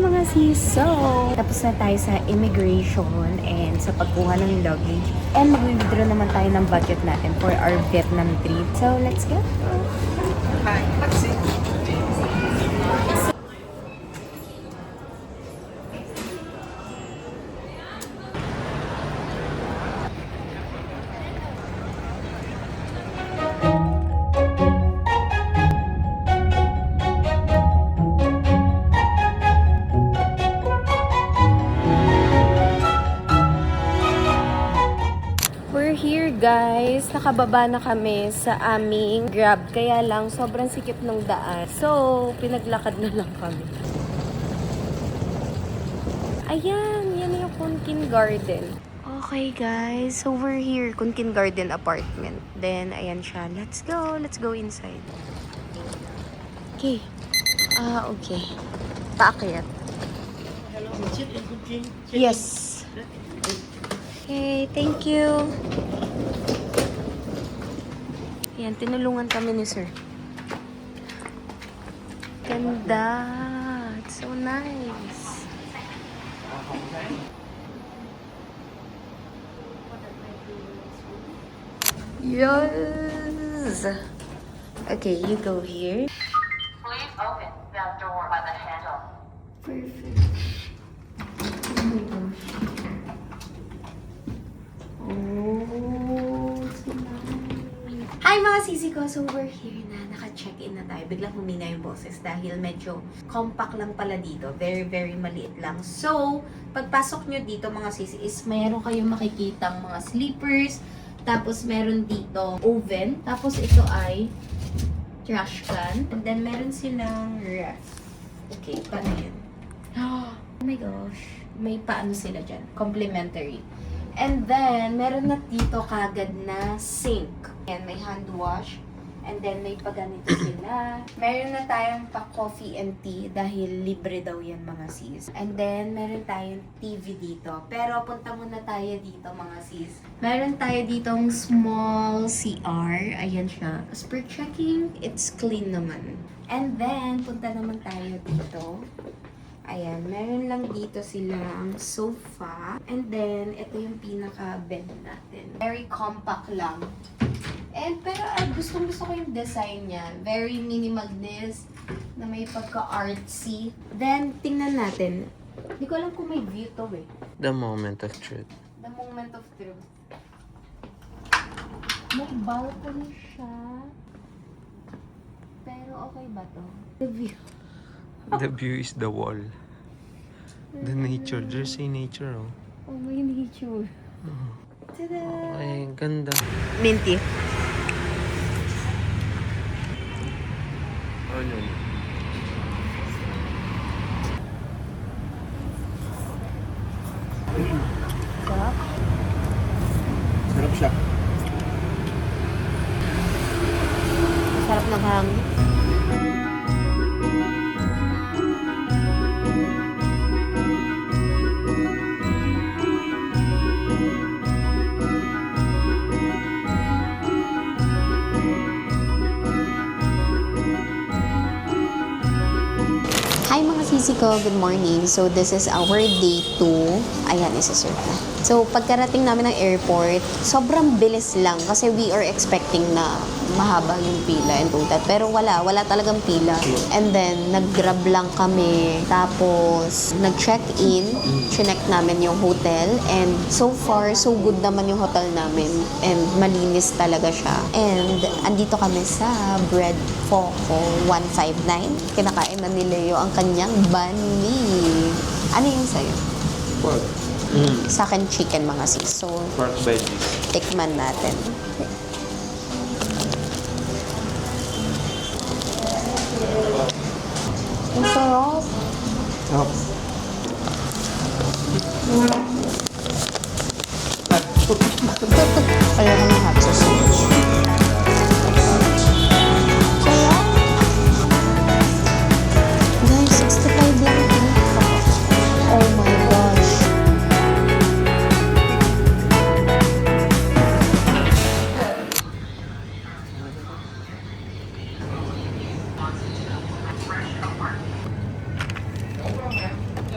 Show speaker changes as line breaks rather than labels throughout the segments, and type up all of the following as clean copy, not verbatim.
mga sis! So, tapos na tayo sa immigration and sa pagkuha ng luggage. And mag-withdraw naman tayo ng budget natin for our Vietnam trip. So, let's go!
Hi, taxi.
We're here guys. Nakababa na kami sa aming Grab. Kaya lang, sobrang sikip ng daan. So, pinaglakad na lang kami. Ayan, yan yung Kunkin Garden. Okay guys, so we're here, Kunkin Garden apartment. Then, ayan siya. Let's go inside. Okay. Okay. Paakyat. Yes. Okay, thank you. Ayan, tinulungan kami ni sir. Ganda. It's so nice. Yes. Okay, you go here.
Please open that door by the handle.
Perfect. Oh my gosh. Oh, so nice. Hi mga sisi ko! So we're here na. Naka-check-in na tayo. Biglang humina yung boses dahil medyo compact lang pala dito. Very, very maliit lang. So, pagpasok nyo dito mga sisi is mayroon kayong makikitang mga sleepers. Tapos meron dito oven. Tapos ito ay trash can. And then meron silang ref. Okay, paano yun? Oh my gosh. May paano sila dyan. Complimentary. And then, meron na dito kagad na sink. And may hand wash. And then, may paganito sila. Meron na tayong pa-coffee and tea dahil libre daw yan mga sis. And then, meron tayong TV dito. Pero, punta muna tayo dito mga sis. Meron tayo ditong small CR. Ayan siya. As per checking, it's clean naman. And then, punta naman tayo dito. Ayan, meron lang dito silang sofa. And then, ito yung pinaka-bed natin. Very compact lang. And, pero gustong-gusto ko yung design niya. Very minimalist, na may pagka-artsy. Then, tingnan natin. Hindi ko alam kung may view to eh.
The moment of truth.
The moment of truth. May balcony siya. Pero okay ba to? The view.
The view is the wall. The nature. There's a nature, oh.
Oh, may nature. Tada!
Ay, ganda.
Minty.
Ano yun?
Sarap.
Sarap siya.
Sarap ng hangin. Hi mga sisi ko, good morning. So this is our day 2. Ayan, isa-serve na. So pagkarating namin ng airport, sobrang bilis lang kasi we are expecting na mahaba yung pila and all that. Pero wala talagang pila. And then nag-grab lang kami. Tapos nag-check-in, chinek namin yung hotel. And so far, so good naman yung hotel namin. And malinis talaga siya. And andito kami sa Bread Foco 159. Kinakain na ni Leo ang kanyang banh mi. Ano yung sa'yo?
Pork.
Sa akin, chicken mga sis. So,
Pork veggies.
tikman natin. Ang sarap.
Oh.
Ayoko ng hot sauce. Sarap. Guys, 65 lang ito. Oh my gosh.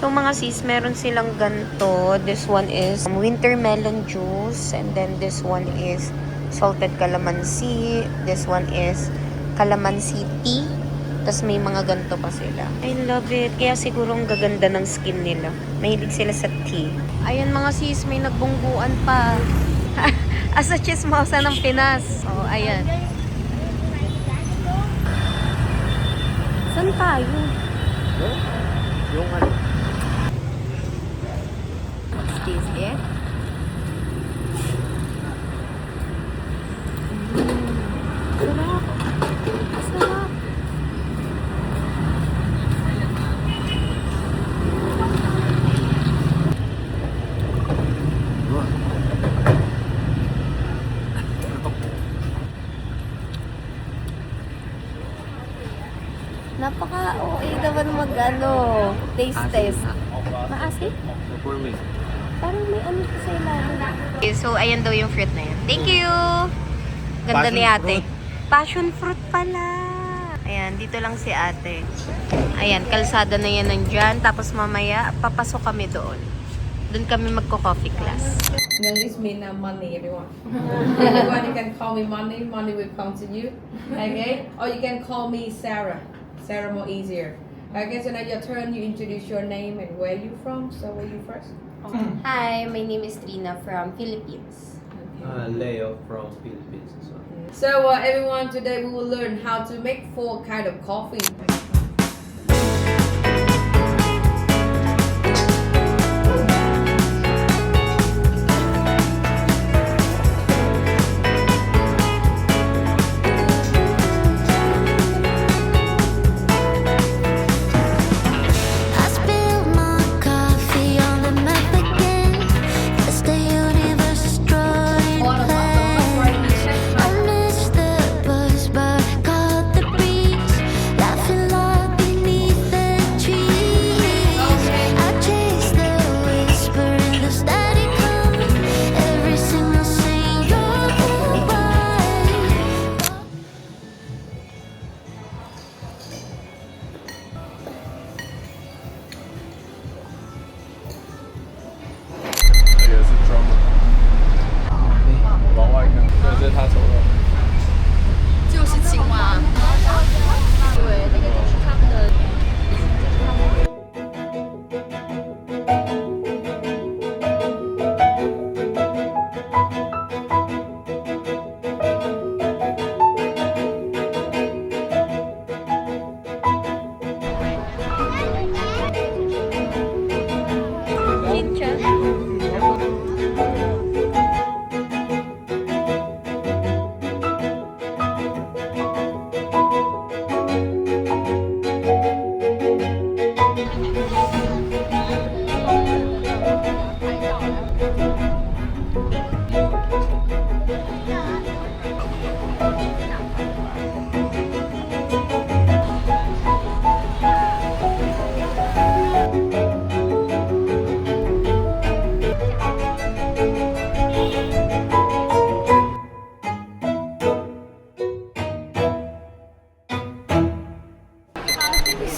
So mga sis, meron silang ganto. This one is winter melon juice. And then this one is salted calamansi. This one is calamansi tea. Tapos may mga ganto pa sila. I love it. Kaya siguro ang gaganda ng skin nila. Mahilig sila sa tea. Ayan mga sis, may nagbungguan pa. Asa chismosa ng Pinas. Oh, ayan. Saan tayo?
Yung ano?
Is this it? Sarap. Sarap. Napaka-OA naman mag-ano, taste test. Maasim?
For me.
Parang may ano sa ilalim. Okay, so ayan daw yung fruit na yun. Thank you! Ganda
Passion
ni ate.
fruit.
Passion fruit pala. Ayan, dito lang si ate. Ayan, kalsada na yan nandyan. Tapos mamaya, papasok kami doon. Doon kami magko-coffee class.
English mean money, everyone. Everyone, you can call me money. Money will come to you. Okay? Or you can call me Sarah. Sarah more easier. Okay, so now your turn. You introduce your name and where you from. So where you first?
Hi, my name is Trina from Philippines.
Leo from Philippines as well.
So everyone, today we will learn how to make 4 kind of coffee.
I spilled my coffee on the map again. Guess the universe is drawing plans. I missed the bus, but caught the breeze. Laughing loud beneath the trees. I chase the whisper in the static hum. Every single scene you're by.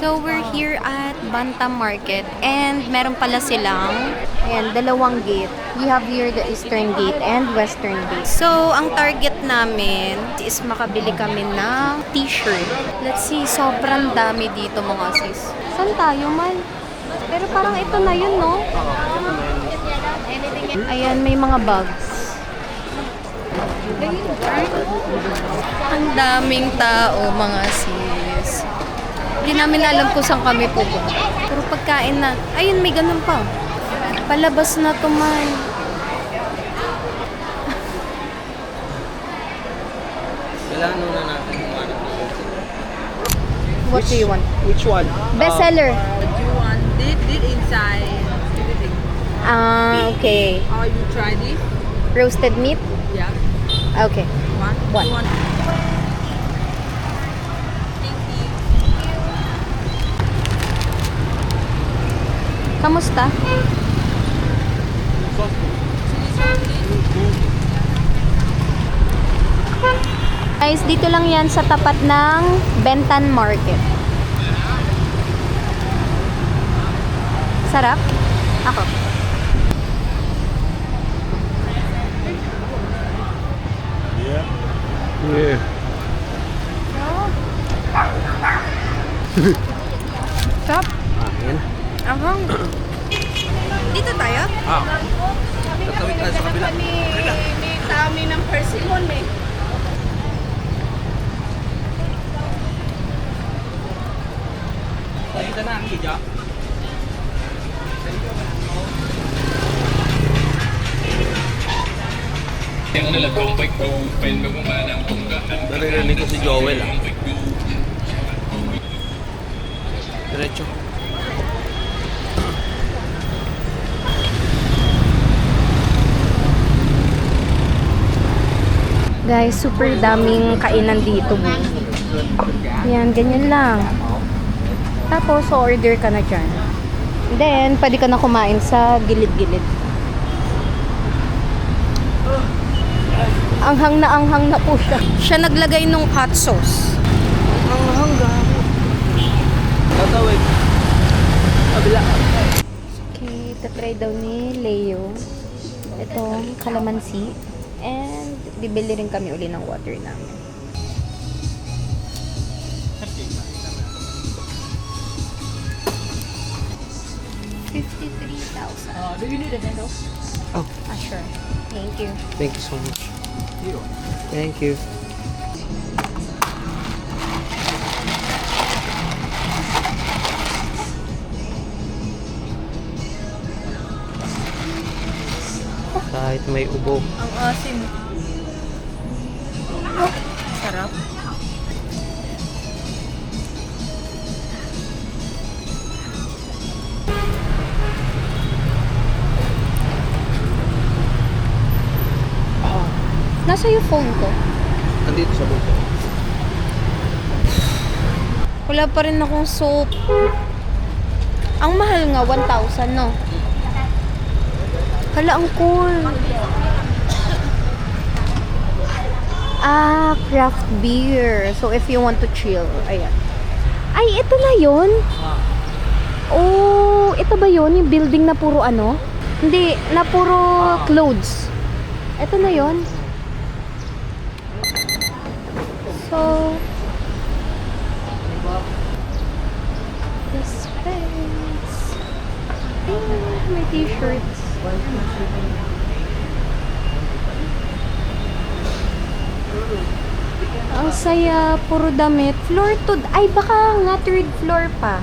So, we're here at Bantam Market and meron pala silang ayan, dalawang gate. We have here the Eastern Gate and Western Gate. So, ang target namin is makabili kami ng t-shirt. Let's see, sobrang dami dito mga sis. Saan tayo man? Pero parang ito na yun, no? Ayan, may mga bags. Ang daming tao, mga sis. Hindi namin alam kung saan kami pupunta. Puro pagkain na. Ayun, may ganun pa. Palabas na to man.
Kailangan muna natin humanap ng bestseller.
What do you want?
Which one?
Bestseller.
Do you want this inside everything?
Okay.
Or you try this?
Roasted meat?
Yeah.
Okay.
One.
One.
You want
Kamusta? Guys, dito lang yan sa tapat ng Bentan Market. Sarap? Ako.
Yeah.
Sarap.
Yan.
Ahang. Dito tayo?
Tatawid tayo sa kabila.
May tami ng persimmon eh.
Narinig ko si Joel Diretso.
Guys, super daming kainan dito. Yan, ganyan lang. Tapos, order ka na dyan. Then, pwede ka na kumain sa gilid-gilid. Anghang na po siya. Siya naglagay nung hot sauce. Anghang gabi.
Tatawid. Kabila.
Okay, tatry daw ni Leo. Itong calamansi. And, bibili rin kami uli ng water namin. $53,000. Do you need a handle?
Oh.
Sure. Thank you.
Thank you so much. Thank you. Kahit may ubo.
Ang asim. Sarap. Nasa yung phone ko?
Nandito sa bulto.
Wala pa rin akong soap. Ang mahal nga, 1,000, no? Hala, ang cool. Craft beer. So, if you want to chill, ayan. Ay, ito na yun? Oh, ito ba yun? Yung building na puro ano? Hindi, na puro clothes. Ito na yun. So, this place. May t-shirts. Ang saya, puro damit. Floor to, ay baka nga third floor pa.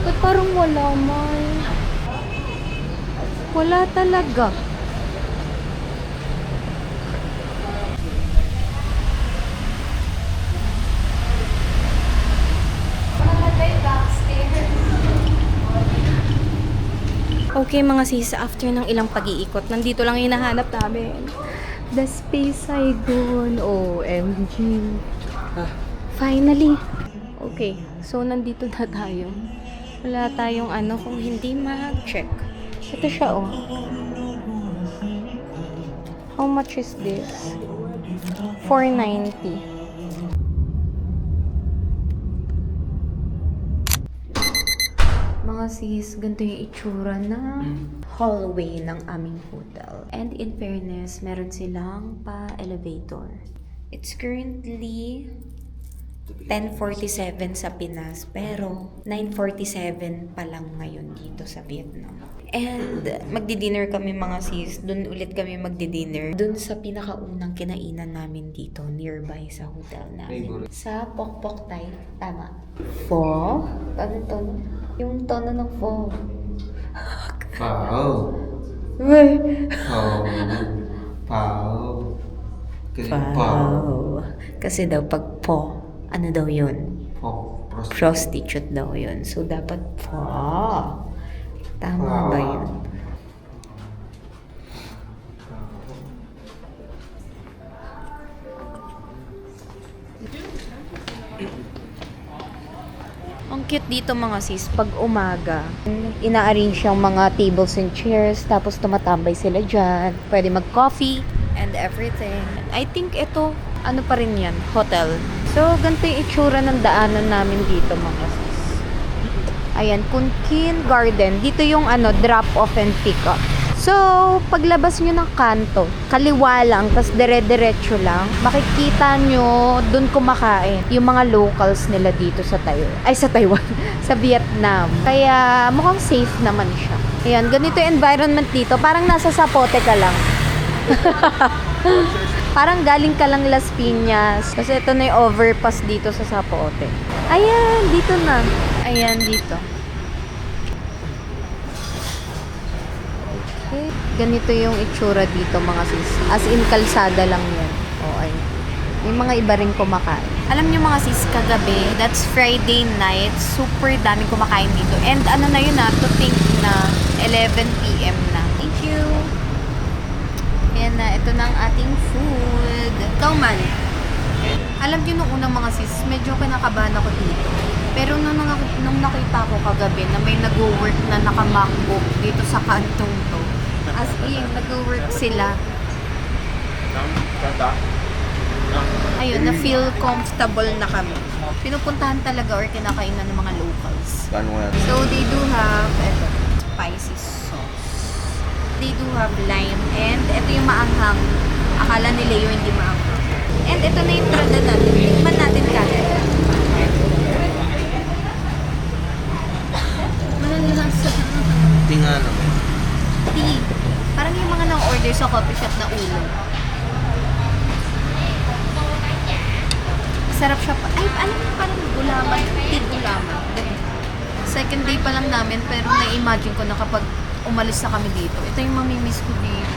Ba't parang wala man? Wala talaga. Okay mga sis, after ng ilang pag-iikot, nandito lang yung hinahanap namin. The Space Saigon. OMG. Finally. Okay, so nandito na tayo. Wala tayong ano kung hindi mag-check. Ito siya oh. How much is this? $4.90. Mga sis, ganito yung itsura ng hallway ng aming hotel. And in fairness, meron silang pa-elevator. It's currently 10:47 sa Pinas, pero 9:47 pa lang ngayon dito sa Vietnam. And magdi-dinner kami mga sis. Doon ulit kami magdi-dinner. Doon sa pinakaunang kinainan namin dito, nearby sa hotel namin. Sa Pok Pok Thai. Tama. Pho? Ano to? Yung tono ng pho.
Pao.
Uy!
Pao. Pao. Kasi
Wow. Kasi daw pag po, ano daw yun?
Pao.
Prostitute daw yun. So, dapat po. Tama ba yun? Ang cute dito mga sis, pag umaga, ina-arrange yung mga tables and chairs, tapos tumatambay sila dyan. Pwede mag-coffee, and everything. I think ito, ano pa rin yan, hotel. So, ganito yung itsura ng daanan namin dito mga sis. Ayan, Kunkin Garden. Dito yung drop off and pick up. So, paglabas nyo ng kanto, kaliwa lang, tas dire-diretso lang, makikita nyo dun kumakain yung mga locals nila dito sa Taiwan, sa Vietnam. Kaya mukhang safe naman siya. Ayan, ganito yung environment dito. Parang nasa Zapote ka lang. Parang galing ka lang Las Piñas. Kasi ito na yung overpass dito sa Zapote. Ayan, dito na. Ayan, dito. Okay. Ganito yung itsura dito mga sis. As in, kalsada lang yan. O, ayun. May mga iba rin kumakain. Alam niyo mga sis, kagabi, that's Friday night, super daming kumakain dito. And ano na yun to think na 11 p.m. na. Thank you! Ayan na, ito na ang ating food. Ikaw man, alam niyo nung unang mga sis, medyo kinakabahan ako dito. Pero nung nakita ko kagabi na may nag-work na naka-MacBook dito sa kantong to. As in, nag-work sila. Ayun, na-feel comfortable na kami. Pinupuntahan talaga or kinakainan ng mga locals. So, they do have spicy sauce. They do have lime. And ito yung maanghang. Akala nila yung hindi maanghang. And ito na yung trada natin. Tikman natin kagad. Malalasa.
Tingnan naman.
Tea. Parang yung mga nang-order sa coffee shop na ulo. Sarap siya pa. Ay, alam mo, parang gulaman. Tea gulaman. Second day pa lang namin, pero na-imagine ko na kapag umalis na kami dito. Ito yung mamimiss ko dito.